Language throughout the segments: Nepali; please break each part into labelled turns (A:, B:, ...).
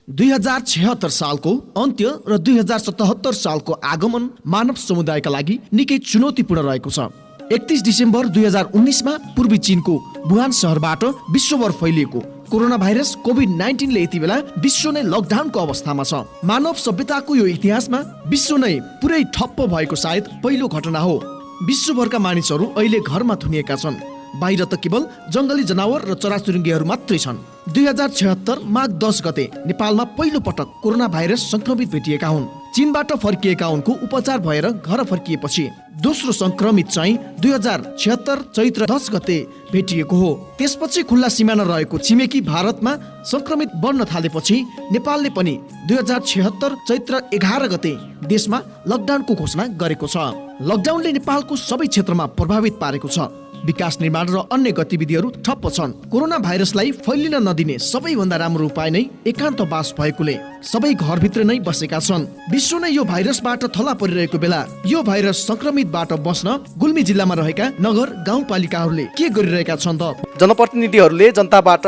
A: 2076 सालको अन्त्य र 2077 सालको आगमन मानव समुदायका लागि निकै चुनौतीपूर्ण रहेको छ। 31 डिसेम्बर 2019मा पूर्वी चीनको वुहान सहरबाट विश्वभर फैलिएको कोरोना भाइरस कोभिड-19 ले यति बेला विश्व नै लकडाउनको अवस्थामा छ। मानव सभ्यताको यो इतिहासमा विश्व नै पुरै ठप्प भएको सायद पहिलो घटना हो। विश्वभरका मानिसहरू अहिले घरमा थुनिएका छन्। बाहिर त केवल जङ्गली जनावर र चराचुरुङ्गीहरू मात्रै छन्। 2076 माघ 10 गते नेपालमा पहिलो पटक कोरोना भाइरस संक्रमित भेटिएका हुन्। चीनबाट फर्किएका उनको उपचार भएर घर फर्किएपछि दोस्रो संक्रमित चाहिँ 2076 चैत्र 10 गते भेटिएको हो। त्यसपछि खुल्ला सिमाना रहेको छिमेकी भारतमा संक्रमित बढ्न थालेपछि नेपालले पनि 2076 चैत्र 11 गते देशमा लकडाउनको घोषणा गरेको छ। लकडाउनले नेपालको सबै क्षेत्रमा प्रभावित पारेको छ। विकास निर्माण र अन्य गतिविधिहरू ठप्प छन्। कोरोना भाइरसलाई फैलिन नदिने सबैभन्दा राम्रो उपाय नै एकान्तवास भएकोले सबै घरभित्र नै बसेका छन्। विश्व नै यो भाइरसबाट थला परिरहेको बेला यो भाइरस संक्रमितबाट बस्न गुल्मी जिल्लामा रहेका नगर गाउँपालिकाहरूले के गरिरहेका छन् त?
B: जनप्रतिनिधिहरूले जनताबाट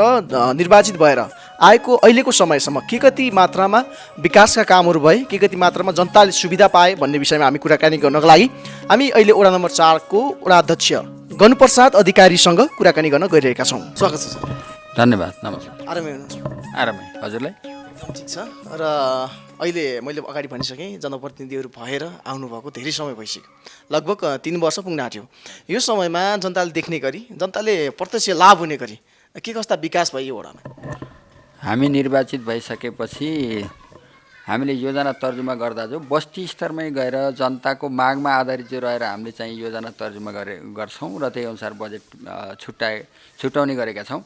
B: निर्वाचित भएर आएको अहिलेको समयसम्म के कति मात्रामा विकासका कामहरू भए, के कति मात्रामा जनताले सुविधा पाए भन्ने विषयमा हामी कुराकानी गर्नको लागि हामी अहिले वडा नम्बर 4 को वडा अध्यक्ष गणप्रसाद अधिकारीसँग कुराकानी गर्न गइरहेका छौँ। स्वागत छ सर।
C: धन्यवाद। नमस्कार।
B: आरामै हुनुहुन्छ?
C: आरामै। हजुरलाई?
B: ठिक छ। र अहिले मैले अगाडि भनिसकेँ, जनप्रतिनिधिहरू भएर आउनुभएको धेरै समय भइसक्यो, लगभग 3 वर्ष पुग्न आँट्यो। यो समयमा जनताले देख्ने गरी, जनताले प्रत्यक्ष लाभ हुने गरी के कस्ता विकास भयो यो वडामा?
C: हामी निर्वाचित भइसकेपछि हामीले योजना तर्जुमा गर्दा जो बस्ती स्तरमै गएर जनताको मागमा आधारित जो रहेर हामीले चाहिँ योजना तर्जुमा गर्छौँ र त्यही अनुसार बजेट छुट्याउने गरेका छौँ।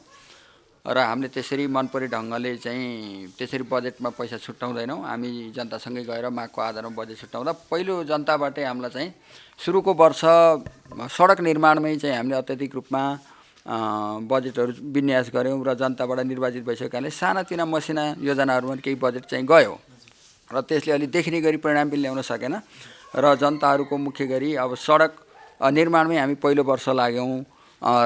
C: र हामीले त्यसरी मनपरी ढङ्गले चाहिँ त्यसरी बजेटमा पैसा छुट्याउँदैनौँ। हामी जनतासँगै गएर मागको आधारमा बजेट छुट्याउँदा पहिलो जनताबाटै हामीलाई चाहिँ सुरुको वर्ष सडक निर्माणमै चाहिँ हामीले अत्याधिक रूपमा बजेटहरू विन्यास गऱ्यौँ र जनताबाट निर्वाचित भइसकेकाले सानातिना मसिना योजनाहरूमा केही बजेट चाहिँ गयो र त्यसले अलि देखिने गरी परिणाम पनि ल्याउन सकेन। र जनताहरूको मुख्य गरी अब सडक निर्माणमै हामी पहिलो वर्ष लाग्यौँ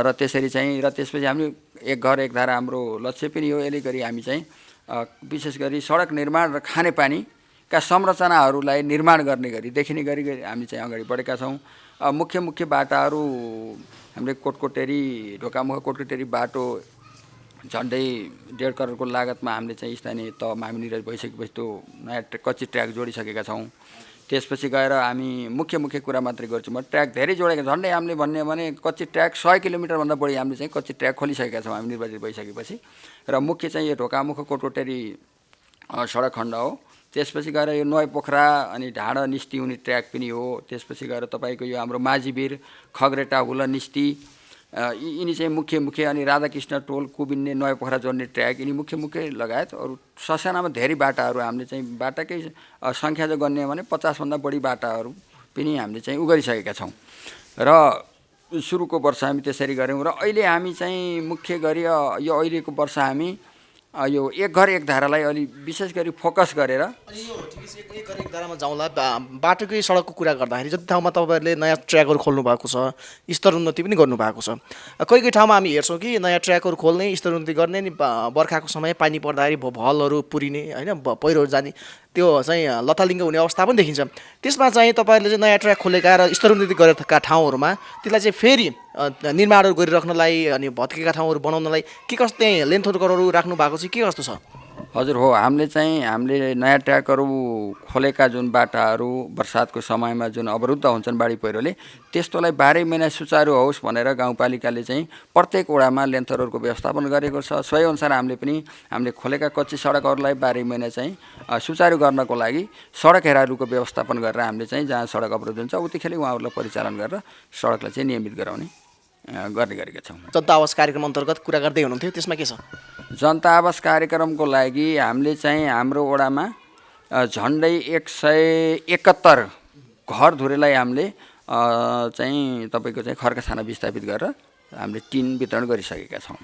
C: र त्यसरी चाहिँ र त्यसपछि हामी एक घर एक धारा हाम्रो लक्ष्य पनि हो। यसले गरी हामी चाहिँ विशेष गरी सडक निर्माण र खानेपानीका संरचनाहरूलाई निर्माण गर्ने गरी देखिने गरी हामी चाहिँ अगाडि बढेका छौँ। मुख्य बाटाहरू हामीले कोटकोटेरी ढोकामुख कोटकोटेरी बाटो झन्डै 1.5 करोडको लागतमा हामीले चाहिँ स्थानीय तहमा हामी निर्णय भइसकेपछि त्यो नयाँ कच्ची ट्र्याक जोडिसकेका छौँ। त्यसपछि गएर हामी मुख्य कुरा मात्रै गर्छौँ। ट्र्याक धेरै जोडेका झन्डै हामीले भन्ने भने कच्ची ट्र्याक 100 किलोमिटरभन्दा बढी हामीले चाहिँ कच्ची ट्र्याक खोलिसकेका छौँ हामी निर्वाचित भइसकेपछि। र मुख्य चाहिँ यो ढोकामुख कोटकोटेरी सडक खण्ड हो। त्यसपछि गएर यो नयाँ पोखरा अनि ढाँडा निस्ती हुने ट्र्याक पनि हो। त्यसपछि गएर तपाईँको यो हाम्रो माझीवीर खगरेटा हुला निस्ती यिनी चाहिँ मुख्य अनि राधाकृष्ण टोल कुबिन्ने नयाँ पोखरा जोड्ने ट्र्याक यिनी मुख्य लगायत अरू ससानामा धेरै बाटाहरू हामीले चाहिँ बाटाकै सङ्ख्या जो गन्ने भने 50भन्दा बढी बाटाहरू पनि हामीले चाहिँ गरिसकेका छौँ। र सुरुको वर्ष हामी त्यसरी गऱ्यौँ र अहिले हामी चाहिँ मुख्य गरी यो अहिलेको वर्ष हामी यो एक घर एक धारालाई अलि विशेष गरी फोकस गरेर
B: एक घर एक धारामा जाउँला। बाटोकै सडकको कुरा गर्दाखेरि जति ठाउँमा तपाईँहरूले नयाँ ट्र्याकहरू खोल्नु भएको छ, स्तर उन्नति पनि गर्नुभएको छ। कोही ठाउँमा हामी हेर्छौँ कि नयाँ ट्र्याकहरू खोल्ने स्तर उन्नति गर्ने नि बर्खाको समय पानी पर्दाखेरि भलहरू पुरिने होइन पहिरो जाने त्यो चाहिँ लथालिङ्ग हुने अवस्था पनि देखिन्छ। त्यसमा चाहिँ तपाईँहरूले चाहिँ नयाँ ट्र्याक खोलेका र स्तर उन्नति गरेका ठाउँहरूमा त्यसलाई चाहिँ फेरि निर्माणहरू गरिराख्नलाई अनि भत्केका ठाउँहरू बनाउनलाई के कस्तो त्यही लेन्थहरू राख्नु भएको चाहिँ के कस्तो छ?
C: हजुर हो, हामीले नयाँ ट्र्याकहरू खोलेका जुन बाटाहरू बर्सातको समयमा जुन अवरुद्ध हुन्छन् बाढी पहिरोले त्यस्तोलाई 12 महिना सुचारू होस् भनेर गाउँपालिकाले चाहिँ प्रत्येक वडामा लेन्थरहरूको व्यवस्थापन गरेको छ। सोही अनुसार हामीले खोलेका कच्ची सडकहरूलाई 12 महिना चाहिँ सुचारू गर्नको लागि सडक हेराइलोको व्यवस्थापन गरेर हामीले चाहिँ जहाँ सडक अवरुद्ध हुन्छ उतिखेर उहाँहरूलाई परिचालन गरेर सडकलाई चाहिँ नियमित गराउने गर्ने गरेका छौँ।
B: जनता आवास कार्यक्रम अन्तर्गत कुरा गर्दै हुनुहुन्थ्यो, त्यसमा के छ?
C: जनता आवास कार्यक्रमको लागि हामीले चाहिँ हाम्रो वडामा झन्डै 171 घरधुरेलाई हामीले चाहिँ तपाईँको चाहिँ खर्का छाना विस्थापित गरेर हामीले टिन वितरण गरिसकेका छौँ।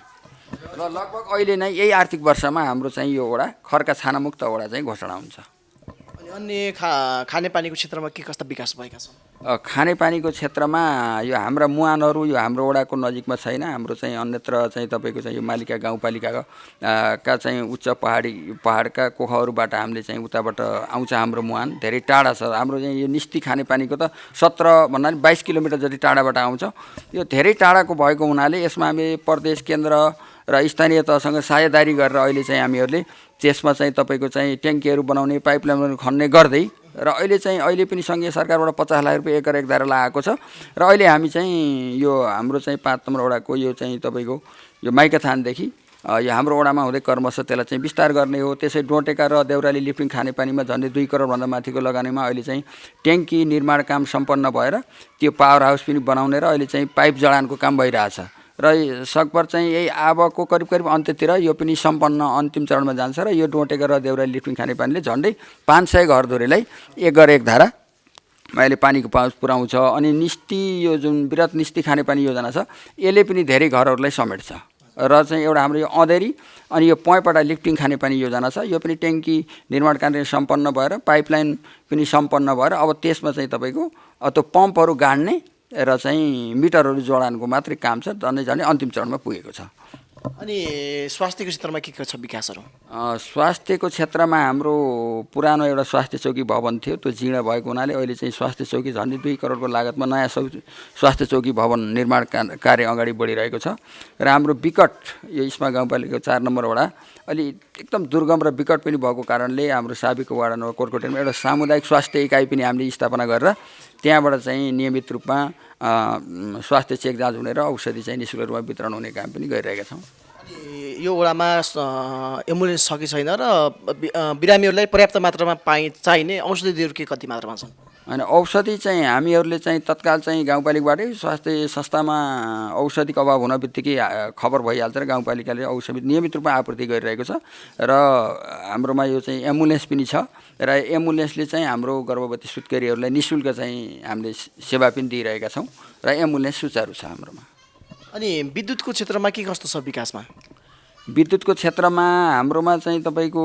C: र लगभग अहिले नै यही आर्थिक वर्षमा हाम्रो चाहिँ यो वडा खर्का छानामुक्त वडा चाहिँ घोषणा हुन्छ।
B: अनि अन्य खानेपानीको क्षेत्रमा के कस्ता विकास भएका छन्?
C: खानेपानीको क्षेत्रमा यो हाम्रा मुहानहरू यो हाम्रो वडाको नजिकमा छैन। हाम्रो चाहिँ अन्यत्र चाहिँ तपाईँको चाहिँ यो मालिका गाउँपालिकाका का चाहिँ उच्च पहाडका कोखाहरूबाट हामीले चाहिँ उताबाट आउँछ हाम्रो मुहान। धेरै टाढा छ हाम्रो चाहिँ यो निस्ती खानेपानीको त 17 भन्नाले 22 किलोमिटर जति टाढाबाट आउँछ। यो धेरै टाढाको भएको हुनाले यसमा हामी प्रदेश केन्द्र र स्थानीय तहसँग साझेदारी गरेर अहिले चाहिँ हामीहरूले त्यसमा चाहिँ तपाईँको चाहिँ ट्याङ्कीहरू बनाउने, पाइपलाइनहरू खन्ने गर्दै र अहिले पनि सङ्घीय सरकारबाट 50 लाख रुपियाँ एकर धारा लागेको छ। र अहिले हामी चाहिँ यो हाम्रो चाहिँ 5 नम्बर वडाको यो चाहिँ तपाईँको यो माइकाथानदेखि यो हाम्रो वडामा हुँदै कर्मश त्यसलाई चाहिँ विस्तार गर्ने हो। त्यसै डोटेका र देउराली लिफ्टिङ खानेपानीमा झन्डै 2 करोडभन्दा माथिको लगानीमा अहिले चाहिँ ट्याङ्की निर्माण काम सम्पन्न भएर त्यो पावर हाउस पनि बनाउने र अहिले चाहिँ पाइप जडानको काम भइरहेछ। र सकभर चाहिँ यही आबको करिब अन्त्यतिर यो पनि सम्पन्न अन्तिम चरणमा जान्छ र यो डोटेका र देउराली लिफ्टिङ खानेपानीले झन्डै 500 घरधुरीलाई 1 घर 1 धारा अहिले पानीको पहुँच पुर्याउँछ। अनि निस्ती यो जुन वृहत निस्ती खानेपानी योजना छ यसले पनि धेरै घरहरूलाई समेट्छ। र चाहिँ एउटा हाम्रो यो अँधेरी अनि यो पैँपटा लिफ्टिङ खानेपानी योजना छ। यो पनि ट्याङ्की निर्माण कार्य सम्पन्न भएर पाइपलाइन पनि सम्पन्न भएर अब त्यसमा चाहिँ तपाईँको त्यो पम्पहरू गाड्ने र चाहिँ मिटरहरू जोडानको मात्रै काम छ। झन्डै अन्तिम चरणमा पुगेको छ।
B: अनि स्वास्थ्यको क्षेत्रमा के छ विकासहरू?
C: स्वास्थ्यको क्षेत्रमा हाम्रो पुरानो एउटा स्वास्थ्य चौकी भवन थियो, त्यो जीर्ण भएको हुनाले अहिले चाहिँ स्वास्थ्य चौकी झन्डै 2 करोडको लागतमा नयाँ स्वास्थ्य चौकी भवन निर्माण कार्य अगाडि बढिरहेको छ। र हाम्रो विकट यो इस्मा गाउँपालिकाको 4 नम्बर वडा अलि एकदम दुर्गम र विकट पनि भएको कारणले हाम्रो साबिकको वडा नम्बर कोटकोटेमा एउटा सामुदायिक स्वास्थ्य इकाइ पनि हामीले स्थापना गरेर त्यहाँबाट चाहिँ नियमित रूपमा स्वास्थ्य चेक जाँच हुने र औषधि चाहिँ निःशुल्क रूपमा वितरण हुने काम पनि गरिरहेका छौँ।
B: अनि यो वडामा एम्बुलेन्स छ कि छैन र बिरामीहरूलाई पर्याप्त मात्रामा चाहिने औषधिहरू के कति मात्रामा छन्?
C: होइन, औषधि चाहिँ हामीहरूले चाहिँ तत्काल चाहिँ गाउँपालिकाबाटै स्वास्थ्य संस्थामा औषधिको अभाव हुन बित्तिकै खबर भइहाल्छ र गाउँपालिकाले औषधि नियमित रूपमा आपूर्ति गरिरहेको छ। र हाम्रोमा यो चाहिँ एम्बुलेन्स पनि छ र एम्बुलेन्सले चाहिँ हाम्रो गर्भवती सुत्केरीहरूलाई निःशुल्क चाहिँ हामीले सेवा पनि दिइरहेका छौँ र एम्बुलेन्स सुचारू छ हाम्रोमा।
B: अनि विद्युतको क्षेत्रमा के कस्तो छ विकासमा?
C: विद्युतको क्षेत्रमा हाम्रोमा चाहिँ तपाईँको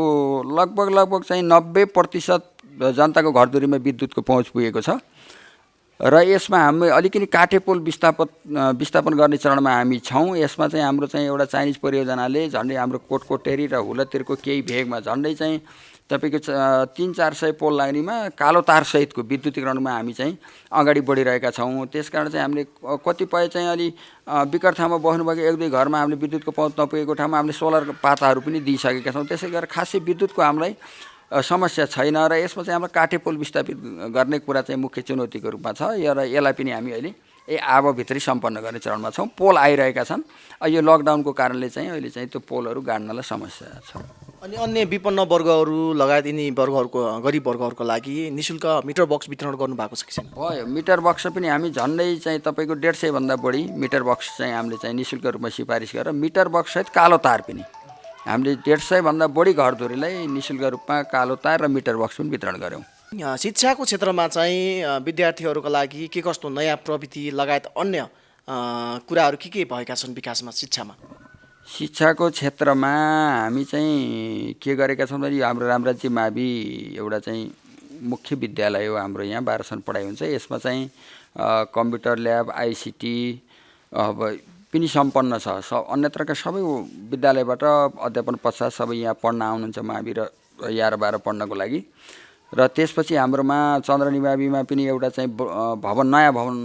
C: लगभग चाहिँ 90% जनताको घरधुरीमा विद्युतको पहुँच पुगेको छ। र यसमा हामी अलिकति काठे पोल विस्थापन गर्ने चरणमा हामी छौँ। यसमा चाहिँ हाम्रो चाहिँ एउटा चाइनिज परियोजनाले झन्डै हाम्रो कोटकोटेरी र हुलतिरको केही भेगमा झन्डै चाहिँ तपाईँको 300-400 पोल लाग्नेमा कालो तार सहितको विद्युतीकरणमा हामी चाहिँ अगाडि बढिरहेका छौँ। त्यसकारण चाहिँ हामीले कतिपय चाहिँ अलि विकट ठाउँमा बस्नुभएको 1-2 घरमा हामीले विद्युतको पहुँच नपुगेको ठाउँमा हामीले सोलर पाताहरू पनि दिइसकेका छौँ। त्यसै गरेर खासै विद्युतको हामीलाई समस्या छैन। र यसमा चाहिँ हाम्रो काठे पोल विस्थापित गर्ने कुरा चाहिँ मुख्य चुनौतीको रूपमा छ। र यसलाई पनि हामी अहिले आबभित्रै सम्पन्न गर्ने चरणमा छौँ। पोल आइरहेका छन्। यो लकडाउनको कारणले चाहिँ अहिले चाहिँ त्यो पोलहरू गाड्नलाई समस्या छ।
B: अनि अन्य विपन्न वर्गहरू लगायत यिनी वर्गहरूको गरिब वर्गहरूको लागि निःशुल्क मिटर बक्स वितरण गर्नुभएको छ कि छैन?
C: भयो, मिटर बक्स पनि हामी झन्डै चाहिँ तपाईँको 150 भन्दा बढी मिटर बक्स चाहिँ हामीले चाहिँ निःशुल्क रूपमा सिफारिस गरेर मिटर बक्स सहित कालो तार पनि हामीले 150 भन्दा बढी घरधुरीलाई निःशुल्क रूपमा कालो तार र मिटर बक्स पनि वितरण गऱ्यौँ।
B: शिक्षाको क्षेत्रमा चाहिँ विद्यार्थीहरूका लागि के कस्तो नयाँ प्रविधि लगायत अन्य कुराहरू के भएका छन् विकासमा शिक्षामा?
C: शिक्षाको क्षेत्रमा हामी चाहिँ के गरेका छौँ भने यो हाम्रो रामराज्य मावि एउटा चाहिँ मुख्य विद्यालय हो। हाम्रो यहाँ 12 पढाइ हुन्छ। यसमा चाहिँ कम्प्युटर ल्याब, आइसिटी अब पनि सम्पन्न छ। अन्यत्रका सबै विद्यालयबाट अध्यापन पश्चात सबै यहाँ पढ्न आउनुहुन्छ मावि र 11-12 पढ्नको लागि। र त्यसपछि हाम्रोमा चन्द्रनी माविमा पनि एउटा चाहिँ नयाँ भवन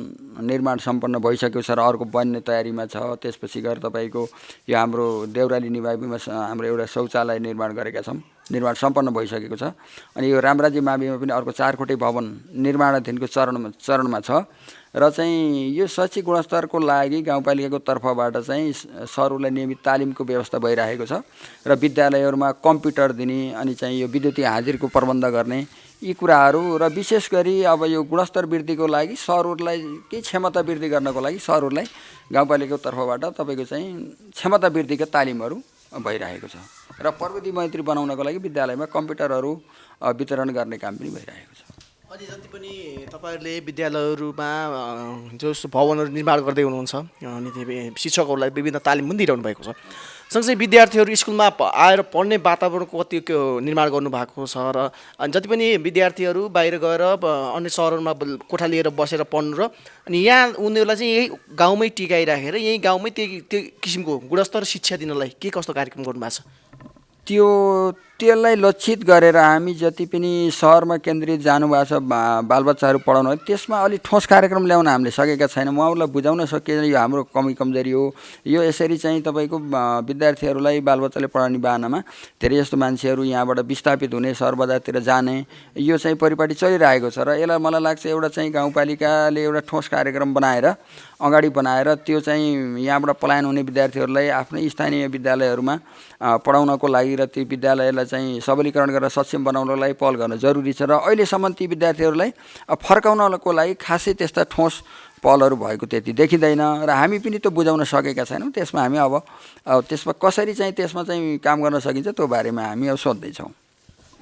C: निर्माण सम्पन्न भइसकेको छ र अर्को बन्ने तयारीमा छ। त्यसपछि गएर तपाईँको यो हाम्रो देउराली निमाविमा हाम्रो एउटा शौचालय निर्माण गरेका छौँ, निर्माण सम्पन्न भइसकेको छ। अनि यो रामराज्य माविमा पनि अर्को 4 कोठे भवन निर्माणाधीनको चरणमा छ। र चाहिँ यो शैक्षिक गुणस्तरको लागि गाउँपालिकाको तर्फबाट चाहिँ सरहरूलाई नियमित तालिमको व्यवस्था भइरहेको छ र विद्यालयहरूमा कम्प्युटर दिने अनि चाहिँ यो विद्युतीय हाजिरको प्रबन्ध गर्ने यी कुराहरू र विशेष गरी अब यो गुणस्तर वृद्धिको लागि सरहरूलाई केही क्षमता वृद्धि गर्नको लागि सरहरूलाई गाउँपालिकाको तर्फबाट तपाईँको चाहिँ क्षमता वृद्धिका तालिमहरू भइरहेको छ। र प्रविधि मैत्री बनाउनको लागि विद्यालयमा कम्प्युटरहरू वितरण गर्ने काम पनि भइरहेको छ।
B: अनि जति पनि तपाईँहरूले विद्यालयहरूमा जस्तो भवनहरू निर्माण गर्दै हुनुहुन्छ अनि शिक्षकहरूलाई विभिन्न तालिम पनि दिइरहनु भएको छ। सँगसँगै विद्यार्थीहरू स्कुलमा आएर पढ्ने वातावरणको कतिको निर्माण गर्नुभएको छ र जति पनि विद्यार्थीहरू बाहिर गएर अन्य सहरहरूमा कोठा लिएर बसेर पढ्नु र अनि यहाँ उनीहरूलाई चाहिँ यही गाउँमै टिकाइराखेर यही गाउँमै त्यो किसिमको गुणस्तर शिक्षा दिनलाई के कस्तो कार्यक्रम गर्नुभएको छ?
C: त्यसलाई लक्षित गरेर हामी जति पनि सहरमा केन्द्रित जानुभएको छ बालबच्चाहरू पढाउन, त्यसमा अलिक ठोस कार्यक्रम ल्याउन हामीले सकेका छैनौँ। उहाँहरूलाई बुझाउन सकिएन यो हाम्रो कमजोरी हो। यो यसरी चाहिँ तपाईँको विद्यार्थीहरूलाई बालबच्चाले पढाउने बाहनामा धेरै जस्तो मान्छेहरू यहाँबाट विस्थापित हुने, सहर बजारतिर जाने यो चाहिँ परिपाटी चलिरहेको छ र यसलाई मलाई लाग्छ एउटा चाहिँ गाउँपालिकाले एउटा ठोस कार्यक्रम बनाएर अगाडि बनाएर त्यो चाहिँ यहाँबाट पलायन हुने विद्यार्थीहरूलाई आफ्नै स्थानीय विद्यालयहरूमा पढाउनको लागि र ती विद्यालयलाई चाहिँ सबलीकरण गरेर सक्षम बनाउनको लागि पहल गर्न जरुरी छ र अहिलेसम्म ती विद्यार्थीहरूलाई फर्काउनको लागि खासै त्यस्ता ठोस पहलहरू भएको त्यति देखिँदैन र हामी पनि त्यो बुझाउन सकेका छैनौँ। त्यसमा हामी अब त्यसमा कसरी चाहिँ त्यसमा चाहिँ काम गर्न सकिन्छ त्यो बारेमा हामी अब सोध्दैछौँ।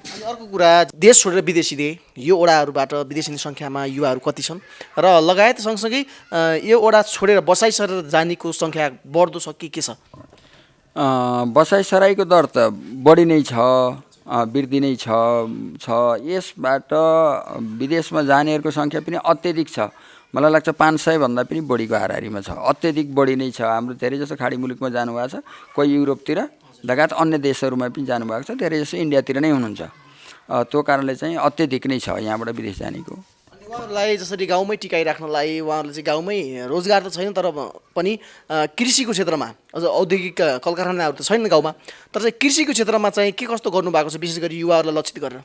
B: अनि अर्को कुरा, देश छोडेर विदेशी यो ओडाहरूबाट विदेशी सङ्ख्यामा युवाहरू कति छन् र लगायत सँगसँगै यो ओडा छोडेर बसाइसरेर जानेको सङ्ख्या बढ्दो छ कि के छ?
C: बसाइसराईको दर त बढी नै छ, वृद्धि नै छ। यसबाट विदेशमा जानेहरूको सङ्ख्या पनि अत्यधिक छ। मलाई लाग्छ 500 भन्दा पनि बढीको हाराहारीमा छ। अत्यधिक बढी नै छ। हाम्रो धेरै जस्तो खाडी मुलुकमा जानुभएको छ, कोही युरोपतिर लगायत अन्य देशहरूमा पनि जानुभएको छ, धेरै जस्तो इन्डियातिर नै हुनुहुन्छ। त्यो कारणले चाहिँ अत्यधिक नै छ यहाँबाट विदेश जानेको।
B: उहाँहरूलाई जसरी गाउँमै टिकाइराख्नलाई उहाँहरूले चाहिँ गाउँमै रोजगार त छैन, तर पनि कृषिको क्षेत्रमा अझ औद्योगिक कलकारखानाहरू त छैन गाउँमा, तर चाहिँ कृषिको क्षेत्रमा चाहिँ के कस्तो गर्नुभएको छ विशेष गरी युवाहरूलाई लक्षित गरेर?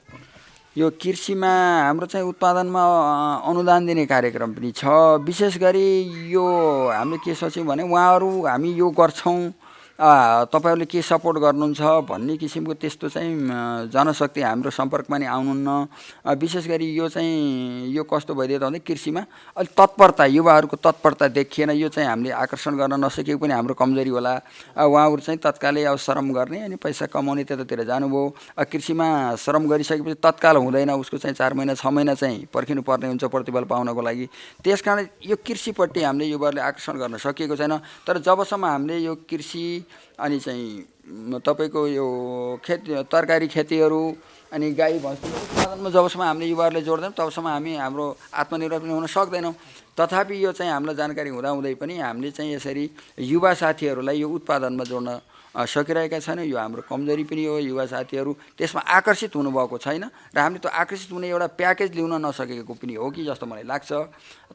C: यो कृषिमा हाम्रो चाहिँ उत्पादनमा अनुदान दिने कार्यक्रम पनि छ। विशेष गरी यो हामीले के सोच्यौँ भने उहाँहरू हामी यो गर्छौँ, तपाईँहरूले के सपोर्ट गर्नुहुन्छ भन्ने किसिमको त्यस्तो चाहिँ जनशक्ति हाम्रो सम्पर्कमा नि आउनुहुन्न। विशेष गरी यो चाहिँ यो कस्तो भइदियो त भने कृषिमा अलिक तत्परता, युवाहरूको तत्परता देखिएन। यो चाहिँ हामीले आकर्षण गर्न नसकेको पनि हाम्रो कमजोरी होला। उहाँहरू चाहिँ तत्कालै अब श्रम गर्ने अनि पैसा कमाउने त्यतातिर जानुभयो। कृषिमा श्रम गरिसकेपछि तत्काल हुँदैन, उसको चाहिँ 4 महिना 6 महिना चाहिँ पर्खिनु पर्ने हुन्छ प्रतिफल पाउनको लागि। त्यस कारण यो कृषिपट्टि हामीले युवाहरूले आकर्षण गर्न सकिएको छैन। तर जबसम्म हामीले यो कृषि अनि चाहिँ तपाईँको यो तरकारी खेतीहरू अनि गाई भैँसको उत्पादनमा जबसम्म हामीले युवाहरूले जोड्दैनौँ तबसम्म हामी हाम्रो आत्मनिर्भर पनि हुन सक्दैनौँ। तथापि यो चाहिँ हामीलाई जानकारी हुँदाहुँदै पनि हामीले चाहिँ यसरी युवा साथीहरूलाई यो उत्पादनमा जोड्न सकिरहेका छैनौँ। यो हाम्रो कमजोरी पनि हो। युवा साथीहरू त्यसमा आकर्षित हुनुभएको छैन र हामीले त्यो आकर्षित हुने एउटा प्याकेज ल्याउन नसकेको पनि हो कि जस्तो मलाई लाग्छ।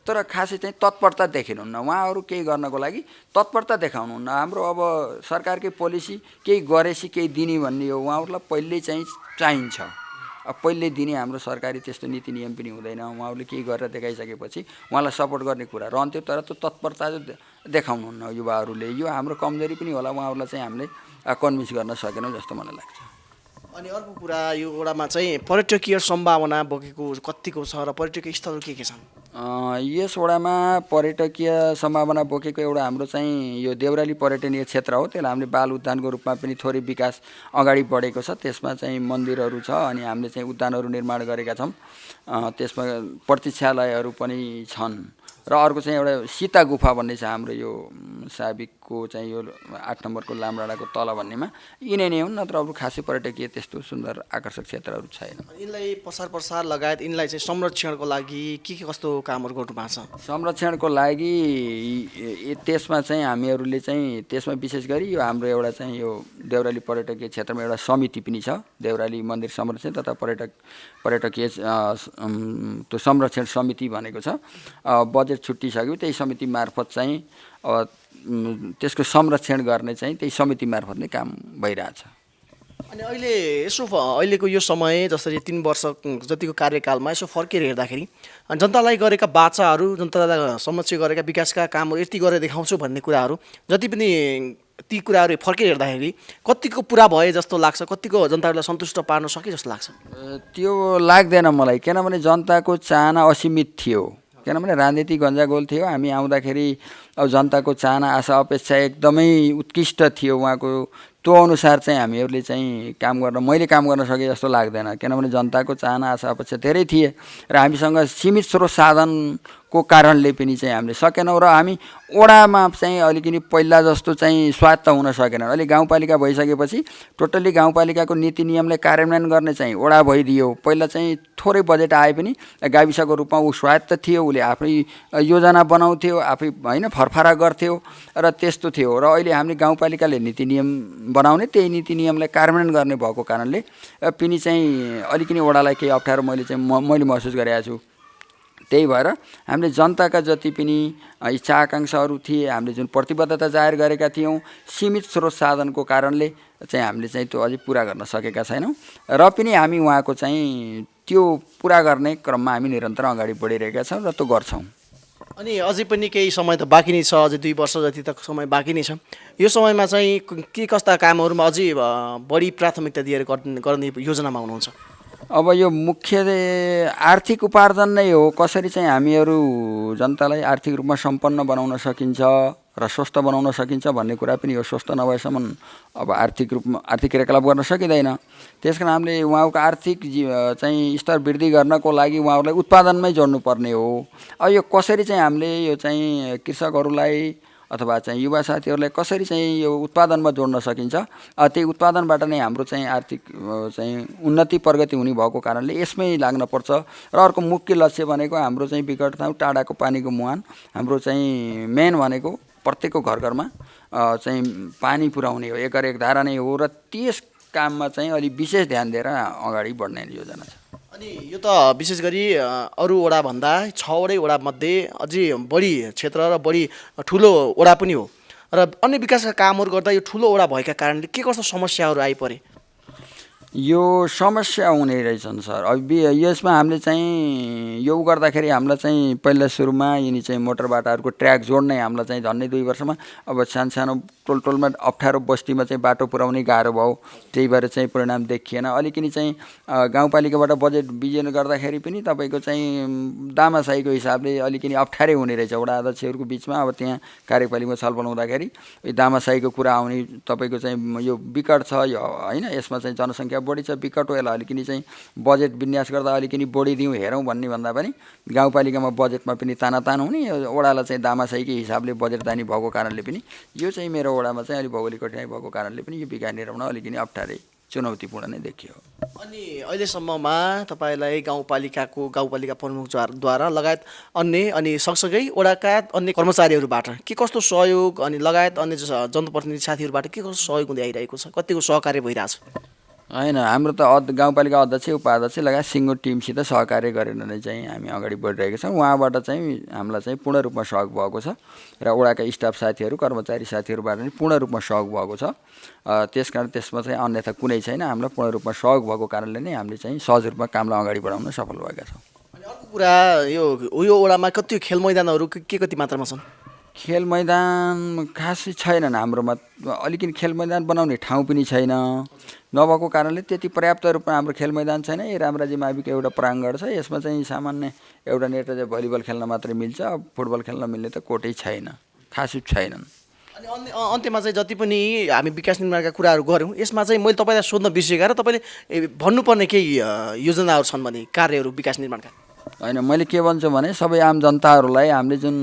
C: तर खासै चाहिँ तत्परता देखिनुहुन्न। उहाँहरू केही गर्नको लागि तत्परता देखाउनुहुन्न। हाम्रो अब सरकारकै पोलिसी केही गरेपछि केही दिने भन्ने हो। उहाँहरूलाई पहिले चाहिँ चाहिन्छ, पहिले दिने हाम्रो सरकारी त्यस्तो नीति नियम पनि हुँदैन। उहाँहरूले केही गरेर देखाइसकेपछि उहाँलाई सपोर्ट गर्ने कुरा रहन्थ्यो, तर त्यो तत्परता देखाउनुहुन्न युवाहरूले। यो हाम्रो कमजोरी पनि होला। उहाँहरूलाई चाहिँ हामीले कन्भिन्स गर्न सकेनौँ जस्तो मलाई लाग्छ।
B: अनि अर्को कुरा, यो वडामा चाहिँ पर्यटकीय सम्भावना बोकेको कतिको छ र पर्यटकीय स्थलहरू के छन्?
C: यस वडामा पर्यटकीय सम्भावना बोकेको एउटा हाम्रो चाहिँ यो देउराली पर्यटनीय क्षेत्र हो। त्यसलाई हामीले बाल उद्यानको रूपमा पनि थोरै विकास अगाडि बढेको छ। त्यसमा चाहिँ मन्दिरहरू छ अनि हामीले चाहिँ उद्यानहरू निर्माण गरेका छौँ। त्यसमा प्रतीक्षालयहरू पनि छन् र अर्को चाहिँ एउटा सीता गुफा भन्ने छ हाम्रो यो साबिकको चाहिँ यो 8 नम्बरको लामडाँडाको तल भन्नेमा। यिनै नै हुन्, नत्र अरू खासै पर्यटकीय त्यस्तो सुन्दर आकर्षक क्षेत्रहरू छैन।
B: यिनलाई प्रसार लगायत यिनलाई चाहिँ संरक्षणको लागि के कस्तो कामहरू गर्नुभएको छ?
C: संरक्षणको लागि त्यसमा चाहिँ हामीहरूले चाहिँ त्यसमा विशेष गरी यो हाम्रो एउटा चाहिँ यो देउराली पर्यटकीय क्षेत्रमा एउटा समिति पनि छ। देउराली मन्दिर संरक्षण तथा पर्यटकीय त्यो संरक्षण समिति भनेको छ। बजेट छुट्टिसक्यो, त्यही समिति मार्फत चाहिँ त्यसको संरक्षण गर्ने चाहिँ त्यही समिति मार्फत नै काम भइरहेछ।
B: अनि अहिले यसो अहिलेको यो समय जसरी 3 वर्ष जतिको कार्यकालमा यसो फर्केर हेर्दाखेरि जनतालाई गरेका बाचाहरू, जनतालाई समक्ष गरेका विकासका कामहरू यति गरेर देखाउँछु भन्ने कुराहरू जति पनि ती कुराहरू फर्केर हेर्दाखेरि कतिको पुरा भए जस्तो लाग्छ, कतिको जनताहरूलाई सन्तुष्ट पार्न सके जस्तो लाग्छ?
C: त्यो लाग्दैन मलाई, किनभने जनताको चाहना असीमित थियो। किनभने राजनीति गन्जागोल थियो। हामी आउँदाखेरि अब जनताको चाहना आशा अपेक्षा एकदमै उत्कृष्ट थियो उहाँको। त्यो अनुसार चाहिँ हामीहरूले चाहिँ मैले काम गर्न सके जस्तो लाग्दैन। किनभने जनताको चाहना आशा अपेक्षा धेरै थिए र हामीसँग सीमित स्रोत साधनको को कारणले पनि चाहिँ हामीले सकेनौँ र हामी वडामा चाहिँ अलिकति पहिला जस्तो चाहिँ स्वाद त हुन सकेन। अहिले गाउँपालिका भइसकेपछि टोटल्ली गाउँपालिकाको नीति नियमलाई कार्यान्वयन गर्ने चाहिँ वडा भइदियो। पहिला चाहिँ थोरै बजेट आए पनि गाविसको रूपमा ऊ स्वायत्त थियो, उसले आफै योजना बनाउँथ्यो, आफै होइन फरफारा गर्थ्यो र त्यस्तो थियो। र अहिले हामीले गाउँपालिकाले नीति नियम बनाउने, त्यही नीति नियमलाई कार्यान्वयन गर्ने भएको कारणले पनि चाहिँ अलिकति वडालाई केही अप्ठ्यारो मैले महसुस गरेको छु। त्यही भएर हामीले जनताका जति पनि इच्छा आकाङ्क्षाहरू थिए, हामीले जुन प्रतिबद्धता जाहेर गरेका थियौँ, सीमित स्रोत साधनको कारणले चाहिँ हामीले चाहिँ त्यो अझै पुरा गर्न सकेका छैनौँ र पनि हामी उहाँको चाहिँ त्यो पुरा गर्ने क्रममा हामी निरन्तर अगाडि बढिरहेका छौँ र त्यो गर्छौँ।
B: अनि अझै पनि केही समय त बाँकी नै छ, अझै 2 वर्ष जति त समय बाँकी नै छ। यो समयमा चाहिँ के कस्ता कामहरूमा अझै बढी प्राथमिकता दिएर गर्ने योजनामा हुनुहुन्छ?
C: अब यो मुख्य आर्थिक उपार्जन नै हो। कसरी चाहिँ हामीहरू जनतालाई आर्थिक रूपमा सम्पन्न बनाउन सकिन्छ र स्वस्थ बनाउन सकिन्छ भन्ने कुरा पनि हो। स्वस्थ नभएसम्म अब आर्थिक क्रियाकलाप गर्न सकिँदैन। त्यस कारण हामीले उहाँको आर्थिक चाहिँ स्तर वृद्धि गर्नको लागि उहाँहरूलाई उत्पादनमै जोड्नुपर्ने हो। अब यो कसरी चाहिँ हामीले यो चाहिँ कृषकहरूलाई अथवा चाहिँ युवा साथीहरूलाई कसरी चाहिँ यो उत्पादनमा जोड्न सकिन्छ, त्यही उत्पादनबाट नै हाम्रो चाहिँ आर्थिक चाहिँ उन्नति प्रगति हुने भएको कारणले यसमै लाग्नुपर्छ। र अर्को मुख्य लक्ष्य भनेको हाम्रो चाहिँ विकट ठाउँ टाढाको पानीको मुहान, हाम्रो चाहिँ मेन भनेको प्रत्येकको घर घरमा चाहिँ पानी पुर्याउने हो, एक धारा नै हो र त्यस काममा चाहिँ अलि विशेष ध्यान दिएर अगाडि बढ्ने योजना छ।
B: अनि यो त विशेष गरी अरू वडाभन्दा 6वटै वडामध्ये अझै बढी क्षेत्र र बढी ठुलो वडा पनि हो र अन्य विकासका कामहरू गर्दा यो ठुलो वडा भएका कारणले के कस्तो समस्याहरू आइपरे?
C: यो समस्या हुने रहेछन् सर। अब यसमा हामीले चाहिँ यो गर्दाखेरि हामीलाई चाहिँ पहिला सुरुमा यिनी चाहिँ मोटर बाटाहरूको ट्र्याक जोड्नै हामीलाई चाहिँ झन्डै 2 वर्षमा अब सानो टोलमा अप्ठ्यारो बस्तीमा चाहिँ बाटो पुर्याउने गाह्रो भयो। त्यही भएर चाहिँ परिणाम देखिएन। अलिकति चाहिँ गाउँपालिकाबाट बजेट बिजेन गर्दाखेरि पनि तपाईँको चाहिँ दामासाहीको हिसाबले अलिकति अप्ठ्यारै हुने रहेछ वडा अध्यक्षहरूको बिचमा। अब त्यहाँ कार्यपालिकामा छलफल हुँदाखेरि दामासाहीको कुरा आउने, तपाईँको चाहिँ यो विकट छ यो होइन, यसमा चाहिँ जनसङ्ख्या बढी छ, विकट हो, यसलाई अलिकति चाहिँ बजेट विन्यास गर्दा अलिकति बढिदिउँ हेरौँ भन्ने भन्दा पनि गाउँपालिकामा बजेटमा पनि तानातान हुने, वडालाई चाहिँ दामासाहीकै हिसाबले बजेट दानी भएको कारणले पनि यो चाहिँ मेरो वडामा चाहिँ अलिक भौगोलिक कठिनाइ भएको कारणले पनि यो विकास निर्माण अलिकति अप्ठ्यारै चुनौतीपूर्ण नै देखियो।
B: अनि अहिलेसम्ममा तपाईँलाई गाउँपालिका प्रमुखद्वारा लगायत अन्य अनि सँगसँगै वडाका अन्य कर्मचारीहरूबाट के कस्तो सहयोग अनि लगायत अन्य जनप्रतिनिधि साथीहरूबाट के कस्तो सहयोग हुँदै आइरहेको छ? कतिको सहकार्य भइरहेछ?
C: होइन, हाम्रो त गाउँपालिका अध्यक्ष उपाध्यक्ष लगायत सिङ्गो टिमसित सहकार्य गरेर नै चाहिँ हामी अगाडि बढिरहेका छौँ। उहाँबाट चाहिँ हामीलाई चाहिँ पूर्ण रूपमा सहयोग भएको छ र वडाका स्टाफ साथीहरू कर्मचारी साथीहरूबाट पनि पूर्ण रूपमा सहयोग भएको छ। त्यसकारण त्यसमा चाहिँ अन्यथा कुनै छैन। हामीलाई पूर्ण रूपमा सहयोग भएको कारणले नै हामीले चाहिँ सहज रूपमा कामलाई अगाडि बढाउन सफल भएका छौँ।
B: अनि अर्को कुरा यो वडामा कति खेल मैदानहरू के कति मात्रामा छन्?
C: खेल मैदान खासै छैनन् हाम्रोमा। अलिकति खेल मैदान बनाउने ठाउँ पनि छैन। नभएको कारणले त्यति पर्याप्त रूपमा हाम्रो खेल मैदान छैन। यो रामराजी माविको एउटा प्राङ्गण छ, यसमा चाहिँ सामान्य एउटा नेट चाहिँ भलिबल खेल्न मात्रै मिल्छ। फुटबल खेल्न मिल्ने त कोटै छैन, खासै छैनन्।
B: अनि अन्त्यमा चाहिँ जति पनि हामी विकास निर्माणका कुराहरू गऱ्यौँ, यसमा चाहिँ मैले तपाईँलाई सोध्न बिर्सेका र तपाईँले भन्नुपर्ने केही योजनाहरू छन् भने कार्यहरू विकास निर्माणका?
C: होइन, मैले के भन्छु भने सबै आम जनताहरूलाई हामीले जुन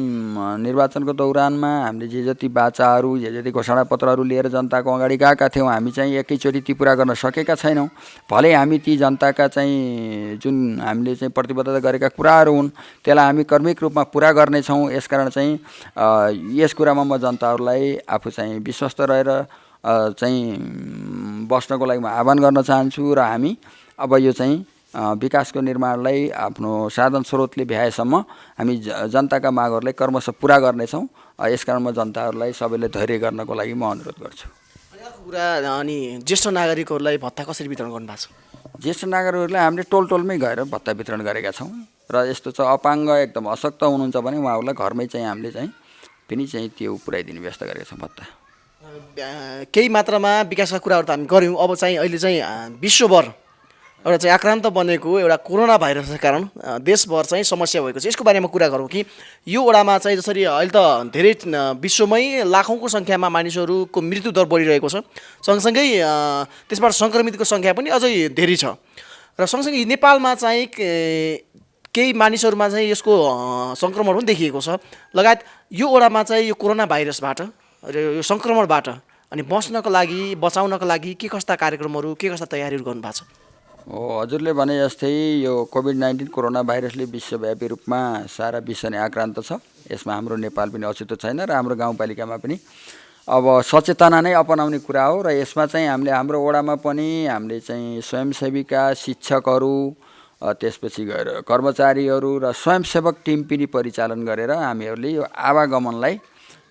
C: निर्वाचनको दौरानमा हामीले जे जति बाचाहरू जे जति घोषणापत्रहरू लिएर जनताको अगाडि गएका थियौँ, हामी चाहिँ एकैचोटि ती पुरा गर्न सकेका छैनौँ। भलै हामी ती जनताका चाहिँ जुन हामीले चाहिँ प्रतिबद्धता गरेका कुराहरू हुन् त्यसलाई हामी कर्मिक रूपमा पुरा गर्नेछौँ। यसकारण चाहिँ यस कुरामा म जनताहरूलाई आफू चाहिँ विश्वस्त रहेर चाहिँ बस्नको लागि म आह्वान गर्न चाहन्छु र हामी अब यो चाहिँ विकासको निर्माणलाई आफ्नो साधन स्रोतले भ्याएसम्म हामी जनताका मागहरूलाई क्रमशः पुरा गर्नेछौँ। यसकारण म जनताहरूलाई सबैले धैर्य गर्नको लागि म अनुरोध गर्छु।
B: अनि अर्को कुरा, अनि ज्येष्ठ नागरिकहरूलाई भत्ता कसरी वितरण गर्नुभएको छ?
C: ज्येष्ठ नागरिकहरूलाई हामीले टोलमै गएर भत्ता वितरण गरेका छौँ र यस्तो छ अपाङ्ग एकदम अशक्त हुनुहुन्छ भने उहाँहरूलाई घरमै चाहिँ हामीले चाहिँ पनि चाहिँ त्यो पुऱ्याइदिने व्यवस्था गरेका छौँ भत्ता।
B: केही मात्रामा विकासका कुराहरू त हामी गऱ्यौँ। अब चाहिँ अहिले चाहिँ विश्वभर एउटा चाहिँ आक्रान्त बनेको एउटा कोरोना भाइरसका कारण देशभर चाहिँ समस्या भएको छ। यसको बारेमा कुरा गरौँ कि यो वडामा चाहिँ जसरी अहिले त धेरै विश्वमै लाखौँको सङ्ख्यामा मानिसहरूको मृत्यु दर बढिरहेको छ, सँगसँगै त्यसबाट सङ्क्रमितको सङ्ख्या पनि अझै धेरै छ र सँगसँगै नेपालमा चाहिँ केही मानिसहरूमा चाहिँ यसको सङ्क्रमण पनि देखिएको छ लगायत यो ओडामा चाहिँ यो कोरोना भाइरसबाट र यो सङ्क्रमणबाट अनि बच्नको लागि बचाउनको लागि के कस्ता कार्यक्रमहरू के कस्ता तयारीहरू गर्नुभएको छ?
C: हजुरले भने जस्तै यो कोभिड-19 कोरोना भाइरसले विश्वव्यापी रूपमा सारा विश्व नै आक्रान्त छ। यसमा हाम्रो नेपाल पनि अछुतो छैन र हाम्रो गाउँपालिकामा पनि अब सचेतना नै अपनाउने कुरा हो र यसमा चाहिँ हामीले हाम्रो वडामा पनि हामीले चाहिँ स्वयंसेविका शिक्षकहरू त्यसपछि गएर कर्मचारीहरू र स्वयंसेवक टिम पनि परिचालन गरेर हामीहरूले यो आवागमनलाई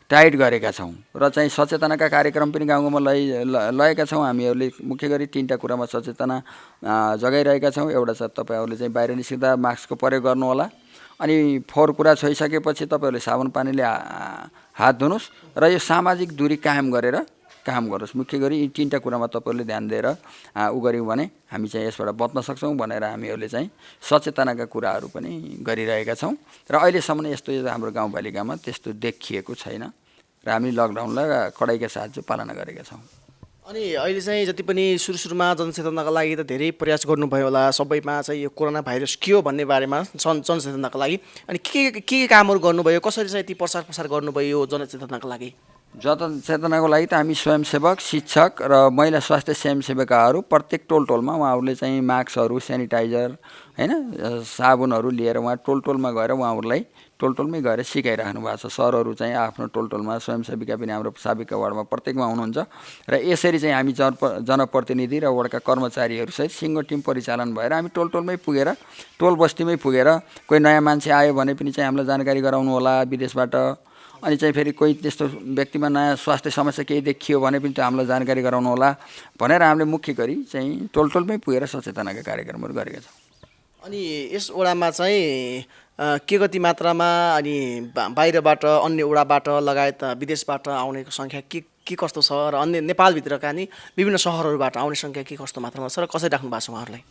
C: टाइट गरेका छौँ र चाहिँ सचेतनाका कार्यक्रम पनि गाउँ गाउँमा लगेका छौँ। हामीहरूले मुख्य गरी 3टा कुरामा सचेतना जगाइरहेका छौँ। एउटा छ तपाईँहरूले चाहिँ बाहिर निस्किँदा मास्कको प्रयोग गर्नुहोला, अनि फोहोर कुरा छोइसकेपछि तपाईँहरूले साबुन पानीले हात धुनुहोस् र यो सामाजिक दूरी कायम गरेर काम गर्नुहोस्। मुख्य गरी यी 3टा कुरामा तपाईँहरूले ध्यान दिएर उ गऱ्यौँ भने हामी चाहिँ यसबाट बच्न सक्छौँ भनेर हामीहरूले चाहिँ सचेतनाका कुराहरू पनि गरिरहेका छौँ र अहिलेसम्म यस्तो हाम्रो गाउँपालिकामा त्यस्तो देखिएको छैन र हामी लकडाउनलाई कडाइका साथ चाहिँ पालना गरेका छौँ।
B: अनि अहिले चाहिँ जति पनि सुरुमा जनचेतनाको लागि त धेरै प्रयास गर्नुभयो होला, सबैमा चाहिँ यो कोरोना भाइरस के हो भन्ने बारेमा जनचेतनाको लागि अनि के कामहरू गर्नुभयो, कसरी चाहिँ ती प्रचार गर्नुभयो यो जनचेतनाको लागि?
C: जनचेतनाको लागि त हामी स्वयंसेवक शिक्षक र महिला स्वास्थ्य स्वयंसेविकाहरू प्रत्येक टोलमा उहाँहरूले चाहिँ मास्कहरू सेनिटाइजर हैन साबुनहरू लिएर उहाँ टोलमा गएर उहाँहरूलाई टोलमै गएर सिकाइराख्नु भएको छ। सरहरू चाहिँ आफ्नो टोलमा स्वयंसेविका पनि हाम्रो साबिका वार्डमा प्रत्येकमा हुनुहुन्छ र यसरी चाहिँ हामी जनप्रतिनिधि र वडाका कर्मचारीहरूसहित सिङ्गो टिम परिचालन भएर हामी टोलमै पुगेर टोल बस्तीमै पुगेर कोही नयाँ मान्छे आयो भने पनि चाहिँ हामीलाई जानकारी गराउनु होला विदेशबाट, अनि चाहिँ फेरि कोही त्यस्तो व्यक्तिमा नयाँ स्वास्थ्य समस्या केही देखियो भने पनि त्यो हामीलाई जानकारी गराउनु होला भनेर हामीले मुख्य गरी चाहिँ टोलमै पुगेर सचेतनाका कार्यक्रमहरू गरेका छौँ।
B: अनि यस ओडामा चाहिँ के कति मात्रामा अनि बाहिरबाट अन्य ओडाबाट लगायत विदेशबाट आउनेको सङ्ख्या के कस्तो छ र अन्य नेपालभित्रका नि विभिन्न सहरहरूबाट आउने सङ्ख्या के कस्तो मात्रामा छ र कसरी राख्नु भएको छ उहाँहरूलाई?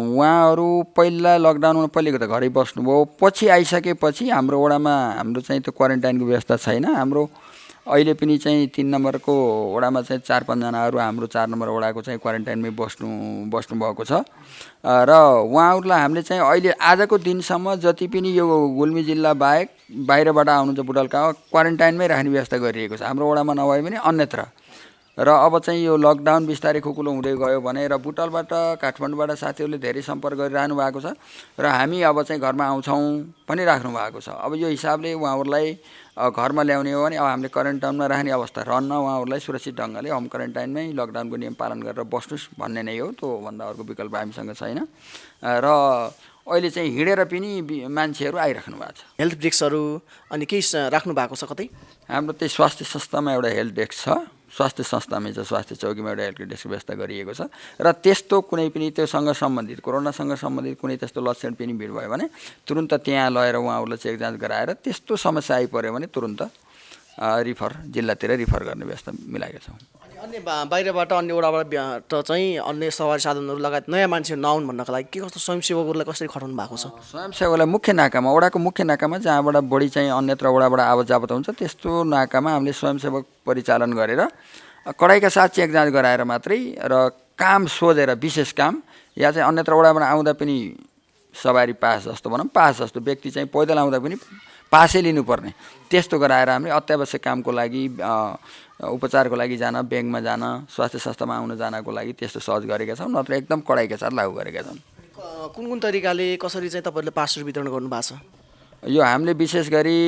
C: उहाँहरू पहिला लकडाउनमा पहिलेको त घरै बस्नुभयो, पछि आइसकेपछि हाम्रो वडामा हाम्रो चाहिँ त्यो क्वारेन्टाइनको व्यवस्था छैन। हाम्रो अहिले पनि चाहिँ 3 नम्बरको वडामा चाहिँ 4-5 जनाहरू हाम्रो 4 नम्बर वडाको चाहिँ क्वारेन्टाइनमै बस्नुभएको छ र उहाँहरूलाई हामीले चाहिँ अहिले आजको दिनसम्म जति पनि यो गुल्मी जिल्ला बाहेक बाहिरबाट आउनुहुन्छ बुटल्का क्वारेन्टाइनमै राख्ने व्यवस्था गरिएको छ हाम्रो वडामा नभए पनि अन्यत्र। र अब चाहिँ यो लकडाउन बिस्तारै खुकुलो हुँदै गयो भने र बुटलबाट काठमाडौँबाट साथीहरूले धेरै सम्पर्क गरिरहनु भएको छ र हामी अब चाहिँ घरमा आउँछौँ पनि राख्नु भएको छ। अब यो हिसाबले उहाँहरूलाई घरमा ल्याउने हो भने अब हामीले क्वारेन्टाइनमा राख्ने अवस्था रहन्न, उहाँहरूलाई सुरक्षित ढङ्गले होम क्वारेन्टाइनमै लकडाउनको नियम पालन गरेर बस्नुहोस् भन्ने नै हो। त्योभन्दा अर्को विकल्प हामीसँग छैन र अहिले चाहिँ हिँडेर पनि मान्छेहरू आइराख्नु भएको छ।
B: हेल्थ डेस्कहरू अनि केही राख्नु भएको छ कतै?
C: हाम्रो त्यही स्वास्थ्य संस्थामा एउटा हेल्थ डेस्क छ, स्वास्थ्य संस्थामै चाहिँ स्वास्थ्य चौकीमा एउटा हेल्थ डेस्क व्यवस्था गरिएको छ र त्यस्तो कुनै पनि त्योसँग सम्बन्धित कोरोनासँग सम्बन्धित कुनै त्यस्तो लक्षण पनि भिड भयो भने तुरुन्त त्यहाँ लगेर उहाँहरूलाई चेक जाँच गराएर त्यस्तो समस्या आइपर्यो भने तुरुन्त जिल्लातिर रिफर गर्ने व्यवस्था मिलाएका छौँ।
B: अन्य बाहिरबाट अन्य वडाबाट चाहिँ अन्य सवारी साधनहरू लगायत नयाँ मान्छेहरू नआउन् भन्नको लागि के कस्तो स्वयंसेवकहरूलाई कसरी खटाउनु भएको छ?
C: स्वयंसेवकलाई मुख्य नाकामा वडाको मुख्य नाकामा जहाँबाट बढी चाहिँ अन्यत्र वडाबाट आवत जावत हुन्छ त्यस्तो नाकामा हामीले स्वयंसेवक परिचालन गरेर कडाइका साथ चेक जाँच गराएर मात्रै र काम सोधेर विशेष काम या चाहिँ अन्यत्र वडाबाट आउँदा पनि सवारी पास जस्तो भनौँ पास जस्तो व्यक्ति चाहिँ पैदल आउँदा पनि पासै लिनुपर्ने त्यस्तो गराएर हामीले अत्यावश्यक कामको लागि उपचारको लागि जान ब्याङ्कमा जान स्वास्थ्य संस्थामा आउन जानको लागि त्यस्तो सहज गरेका छौँ, नत्र एकदम कडाइका साथ लागू गरेका छौँ।
B: कुन तरिकाले कसरी चाहिँ तपाईँहरूले पासहरू वितरण गर्नुभएको छ?
C: यो हामीले विशेष गरी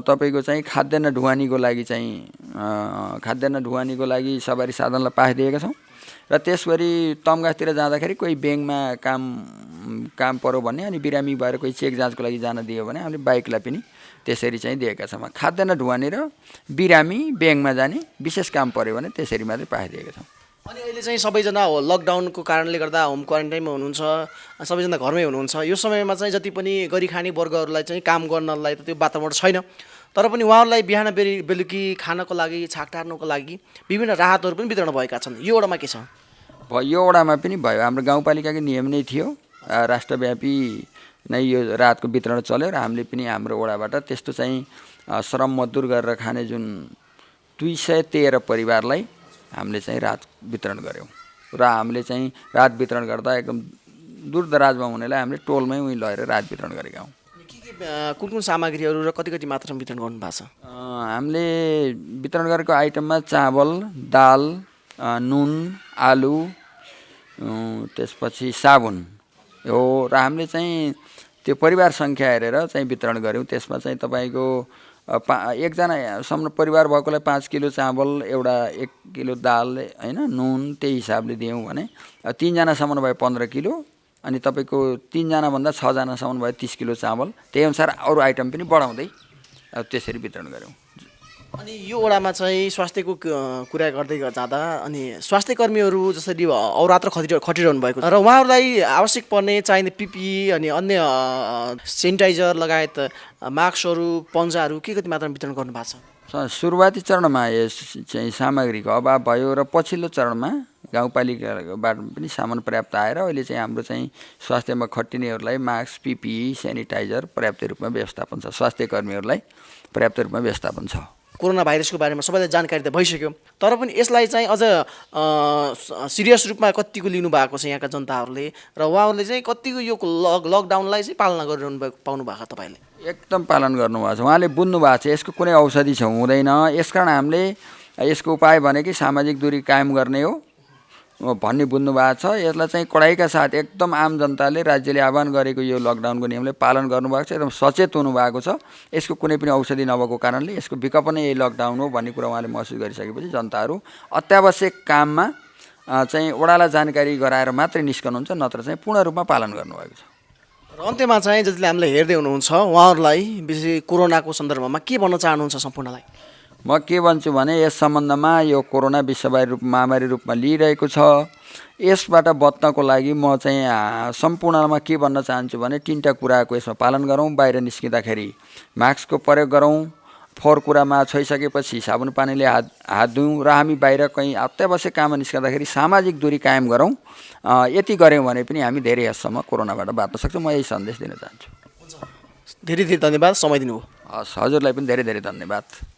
C: तपाईँको चाहिँ खाद्यान्न ढुवानीको लागि सवारी साधनलाई पास दिएका छौँ र त्यसगरी तम्घासतिर जाँदाखेरि कोही ब्याङ्कमा काम पर्यो भने अनि बिरामी भएर कोही चेक जाँचको लागि जान दियो भने हामीले बाइकलाई पनि त्यसरी चाहिँ दिएका छौँ। खाद्यान्न ढुवानी र बिरामी ब्याङ्कमा जाने विशेष काम पर्यो भने त्यसरी मात्रै पास दिएका छौँ।
B: अनि अहिले चाहिँ सबैजना लकडाउनको कारणले गर्दा होम क्वारेन्टाइनमा हुनुहुन्छ, सबैजना घरमै हुनुहुन्छ। यो समयमा चाहिँ जति पनि गरिखाने वर्गहरूलाई चाहिँ काम गर्नलाई त त्यो वातावरण छैन, तर पनि उहाँहरूलाई बिहान बेलुकी खानको लागि छाक टार्नको लागि विभिन्न राहतहरू पनि वितरण भएका छन्। यो वडामा के छ?
C: यो वडामा पनि भयो। हाम्रो गाउँपालिकाको नियम नै थियो, राष्ट्रव्यापी नै यो राहतको वितरण चल्यो र हामीले पनि हाम्रो वडाबाट त्यस्तो चाहिँ श्रम मजदुर गरेर खाने जुन 213 परिवारलाई हामीले चाहिँ राहत वितरण गऱ्यौँ र हामीले चाहिँ राहत वितरण गर्दा एकदम दूरदराजमा हुनेलाई हामीले टोलमै उहीँ लगेर रात वितरण गरेका हौँ।
B: कुन कुन सामग्रीहरू र कति कति मात्रामा वितरण गर्नु भएको छ?
C: हामीले वितरण गरेको आइटममा चावल, दाल, नुन, आलु, त्यसपछि साबुन हो र हामीले चाहिँ त्यो परिवार सङ्ख्या हेरेर चाहिँ वितरण गऱ्यौँ। त्यसमा चाहिँ तपाईँको एकजनासम्म परिवार भएकोलाई 5 किलो चावल, एउटा 1 किलो दाल होइन, नुन त्यही हिसाबले दियौँ भने 3 जनासम्म भए 15 किलो अनि तपाईँको 3 जनाभन्दा 6 जनासम्म भए 30 किलो चावल। त्यही अनुसार अरू आइटम पनि बढाउँदै त्यसरी वितरण गऱ्यौँ।
B: अनि यो वडामा चाहिँ स्वास्थ्यको कुरा गर्दै जाँदा अनि स्वास्थ्य कर्मीहरू जसरी अहोरात्र खटिरहनु भएको र उहाँहरूलाई आवश्यक पर्ने चाहिने पिपिई अनि अन्य सेनिटाइजर लगायत मास्कहरू, पन्जाहरू के कति मात्रामा वितरण गर्नु भएको छ?
C: सुरुवाती चरणमा यस चाहिँ सामग्रीको अभाव भयो र पछिल्लो चरणमा गाउँपालिकाबाट पनि सामान पर्याप्त आएर अहिले चाहिँ हाम्रो चाहिँ स्वास्थ्यमा खटिनेहरूलाई मास्क, पिपिई, सेनिटाइजर पर्याप्त रूपमा व्यवस्थापन छ। स्वास्थ्य कर्मीहरूलाई पर्याप्त रूपमा व्यवस्थापन छ।
B: कोरोना भाइरसको बारेमा सबैलाई जानकारी त भइसक्यो, तर पनि यसलाई चाहिँ अझ सिरियस रूपमा कतिको लिनु भएको छ यहाँका जनताहरूले र उहाँहरूले चाहिँ कतिको यो लकडाउनलाई चाहिँ पालना गरिरहनु पाउनु भएको तपाईँले?
C: एकदम पालन गर्नुभएको छ। उहाँले बुझ्नु भएको छ यसको कुनै औषधि छ हुँदैन। यसकारण हामीले यसको उपाय भनेकै सामाजिक दूरी कायम गर्ने हो भन्ने बुझ्नु भएको छ। यसलाई चाहिँ कडाइका साथ एकदम आम जनताले राज्यले आह्वान गरेको यो लकडाउनको नियमले पालन गर्नुभएको छ। एकदम सचेत हुनुभएको छ। यसको कुनै पनि औषधि नभएको कारणले यसको विकल्प नै यही लकडाउन हो भन्ने कुरा उहाँले महसुस गरिसकेपछि जनताहरू अत्यावश्यक काममा चाहिँ वडालाई जानकारी गराएर मात्रै निस्कनुहुन्छ, नत्र चाहिँ पूर्ण रूपमा पालन गर्नुभएको छ।
B: र अन्त्यमा चाहिँ जसले हामीलाई हेर्दै हुनुहुन्छ उहाँहरूलाई विशेष कोरोनाको सन्दर्भमा के भन्न चाहनुहुन्छ सम्पूर्णलाई?
C: म के भन्छु भने यस सम्बन्धमा यो कोरोना विश्वव्यापी महामारी रूपमा लिइरहेको छ। यसबाट बच्नको लागि म चाहिँ सम्पूर्णमा के भन्न चाहन्छु भने 3टा कुराको यसमा पालन गरौँ। बाहिर निस्किँदाखेरि मास्कको प्रयोग गरौँ, फोहोर कुरामा छोइसकेपछि साबुन पानीले हात धुयौँ र हामी बाहिर कहीँ अत्यावश्यक काममा निस्कँदाखेरि सामाजिक दूरी कायम गरौँ। यति गऱ्यौँ भने पनि हामी धेरै हदसम्म कोरोनाबाट बाँच्न सक्छौँ। म यही सन्देश दिन चाहन्छु।
B: धेरै धेरै धन्यवाद समय दिनुभयो।
C: हस्, हजुरलाई पनि धेरै धेरै धन्यवाद।